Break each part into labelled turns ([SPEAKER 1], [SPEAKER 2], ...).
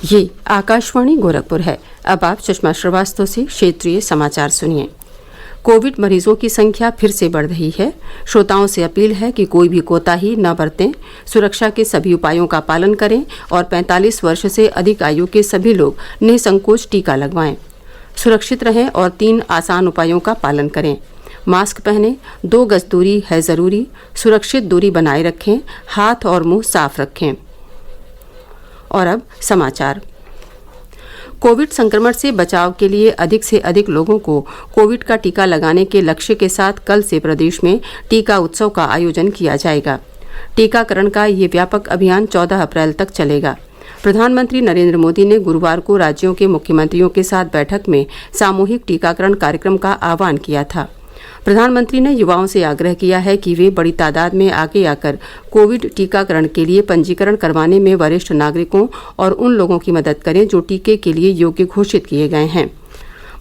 [SPEAKER 1] ये आकाशवाणी गोरखपुर है। अब आप सुषमा श्रीवास्तव से क्षेत्रीय समाचार सुनिए। कोविड मरीजों की संख्या फिर से बढ़ रही है। श्रोताओं से अपील है कि कोई भी कोताही न बरतें, सुरक्षा के सभी उपायों का पालन करें और 45 वर्ष से अधिक आयु के सभी लोग निसंकोच टीका लगवाएं। सुरक्षित रहें और 3 आसान उपायों का पालन करें। मास्क पहनें, 2 गज दूरी है ज़रूरी, सुरक्षित दूरी बनाए रखें, हाथ और मुंह साफ रखें। और अब समाचार। कोविड संक्रमण से बचाव के लिए अधिक से अधिक लोगों को कोविड का टीका लगाने के लक्ष्य के साथ कल से प्रदेश में टीका उत्सव का आयोजन किया जाएगा। टीकाकरण का ये व्यापक अभियान 14 अप्रैल तक चलेगा। प्रधानमंत्री नरेंद्र मोदी ने गुरुवार को राज्यों के मुख्यमंत्रियों के साथ बैठक में सामूहिक टीकाकरण कार्यक्रम का आह्वान किया था। प्रधानमंत्री ने युवाओं से आग्रह किया है कि वे बड़ी तादाद में आगे आकर कोविड टीकाकरण के लिए पंजीकरण करवाने में वरिष्ठ नागरिकों और उन लोगों की मदद करें जो टीके के लिए योग्य घोषित किए गए हैं।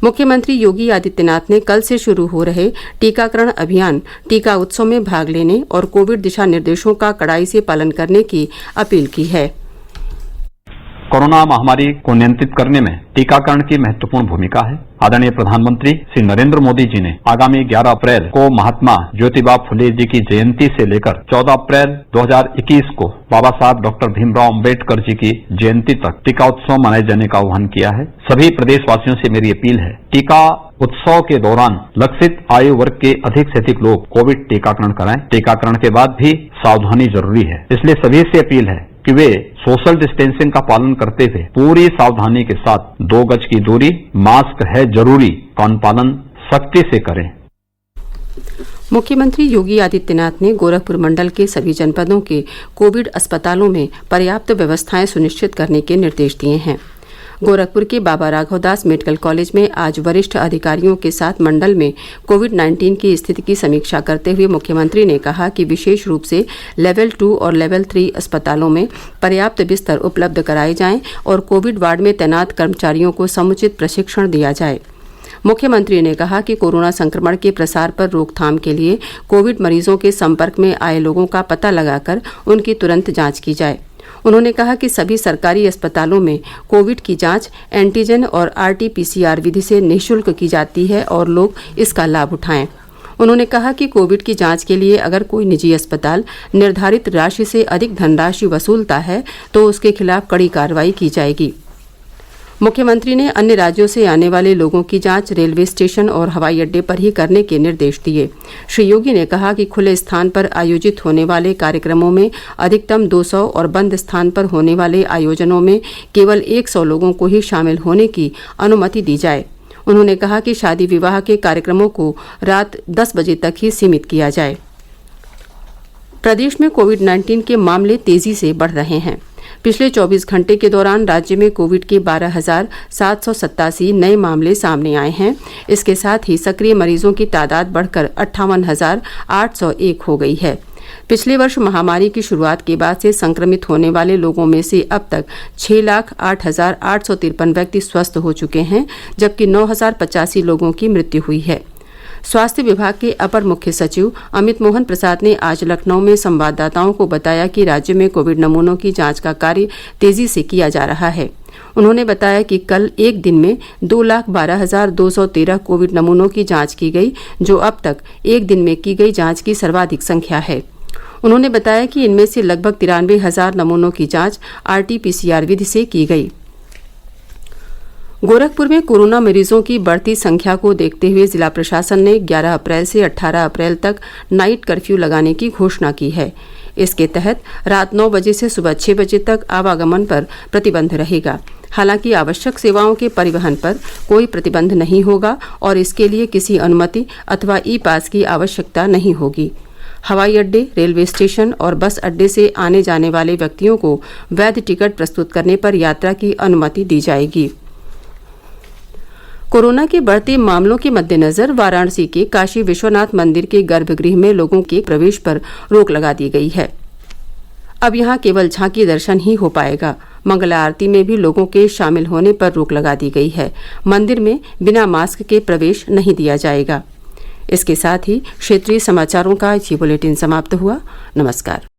[SPEAKER 1] मुख्यमंत्री योगी आदित्यनाथ ने कल से शुरू हो रहे टीकाकरण अभियान टीका उत्सव में भाग लेने और कोविड दिशा निर्देशों का कड़ाई से पालन करने की अपील की है।
[SPEAKER 2] कोरोना महामारी को नियंत्रित करने में टीकाकरण की महत्वपूर्ण भूमिका है। आदरणीय प्रधानमंत्री श्री नरेंद्र मोदी जी ने आगामी 11 अप्रैल को महात्मा ज्योतिबा फुले जी की जयंती से लेकर 14 अप्रैल 2021 को बाबा साहब डॉक्टर भीमराव अम्बेडकर जी की जयंती तक टीका उत्सव मनाए जाने का आह्वान किया है। सभी प्रदेशवासियों से मेरी अपील है, टीका उत्सव के दौरान लक्षित आयु वर्ग के अधिक से अधिक लोग कोविड टीकाकरण कराएं। टीकाकरण के बाद भी सावधानी जरूरी है, इसलिए सभी से अपील है कि वे सोशल डिस्टेंसिंग का पालन करते हुए पूरी सावधानी के साथ 2 गज की दूरी, मास्क है जरूरी का पालन सख्ती से करें।
[SPEAKER 1] मुख्यमंत्री योगी आदित्यनाथ ने गोरखपुर मंडल के सभी जनपदों के कोविड अस्पतालों में पर्याप्त व्यवस्थाएं सुनिश्चित करने के निर्देश दिए हैं। गोरखपुर के बाबा राघवदास मेडिकल कॉलेज में आज वरिष्ठ अधिकारियों के साथ मंडल में कोविड-19 की स्थिति की समीक्षा करते हुए मुख्यमंत्री ने कहा कि विशेष रूप से लेवल 2 और लेवल 3 अस्पतालों में पर्याप्त बिस्तर उपलब्ध कराए जाएं और कोविड वार्ड में तैनात कर्मचारियों को समुचित प्रशिक्षण दिया जाए। मुख्यमंत्री ने कहा कि कोरोना संक्रमण के प्रसार पर रोकथाम के लिए कोविड मरीजों के संपर्क में आए लोगों का पता लगाकर उनकी तुरंत जांच की जाए। उन्होंने कहा कि सभी सरकारी अस्पतालों में कोविड की जांच एंटीजन और RT-PCR विधि से निःशुल्क की जाती है और लोग इसका लाभ उठाएं। उन्होंने कहा कि कोविड की जांच के लिए अगर कोई निजी अस्पताल निर्धारित राशि से अधिक धनराशि वसूलता है तो उसके खिलाफ कड़ी कार्रवाई की जाएगी। मुख्यमंत्री ने अन्य राज्यों से आने वाले लोगों की जांच रेलवे स्टेशन और हवाई अड्डे पर ही करने के निर्देश दिए। श्री योगी ने कहा कि खुले स्थान पर आयोजित होने वाले कार्यक्रमों में अधिकतम 200 और बंद स्थान पर होने वाले आयोजनों में केवल 100 लोगों को ही शामिल होने की अनुमति दी जाए। उन्होंने कहा कि शादी विवाह के कार्यक्रमों को रात 10 बजे तक ही सीमित किया जाए। प्रदेश में कोविड-19 के मामले तेजी से बढ़ रहे हैं। पिछले 24 घंटे के दौरान राज्य में कोविड के 12,787 नए मामले सामने आए हैं। इसके साथ ही सक्रिय मरीजों की तादाद बढ़कर 58,801 हो गई है। पिछले वर्ष महामारी की शुरुआत के बाद से संक्रमित होने वाले लोगों में से अब तक 6,08,853 व्यक्ति स्वस्थ हो चुके हैं, जबकि 9,085 लोगों की मृत्यु हुई है। स्वास्थ्य विभाग के अपर मुख्य सचिव अमित मोहन प्रसाद ने आज लखनऊ में संवाददाताओं को बताया कि राज्य में कोविड नमूनों की जांच का कार्य तेजी से किया जा रहा है। उन्होंने बताया कि कल एक दिन में 2,12,213 कोविड नमूनों की जांच की गई, जो अब तक एक दिन में की गई जांच की सर्वाधिक संख्या है। उन्होंने बताया कि इनमें से लगभग 93,000 नमूनों की जांच RT-PCR विधि से की गई। गोरखपुर में कोरोना मरीजों की बढ़ती संख्या को देखते हुए जिला प्रशासन ने 11 अप्रैल से 18 अप्रैल तक नाइट कर्फ्यू लगाने की घोषणा की है। इसके तहत रात 9 बजे से सुबह 6 बजे तक आवागमन पर प्रतिबंध रहेगा। हालांकि आवश्यक सेवाओं के परिवहन पर कोई प्रतिबंध नहीं होगा और इसके लिए किसी अनुमति अथवा ई-पास की आवश्यकता नहीं होगी। हवाई अड्डे, रेलवे स्टेशन और बस अड्डे से आने जाने वाले व्यक्तियों को वैध टिकट प्रस्तुत करने पर यात्रा की अनुमति दी जाएगी। कोरोना के बढ़ते मामलों के मद्देनजर वाराणसी के काशी विश्वनाथ मंदिर के गर्भगृह में लोगों के प्रवेश पर रोक लगा दी गई है। अब यहां केवल झांकी दर्शन ही हो पाएगा। मंगला आरती में भी लोगों के शामिल होने पर रोक लगा दी गई है। मंदिर में बिना मास्क के प्रवेश नहीं दिया जाएगा। इसके साथ ही क्षेत्रीय समाचारों का ये बुलेटिन समाप्त हुआ। नमस्कार।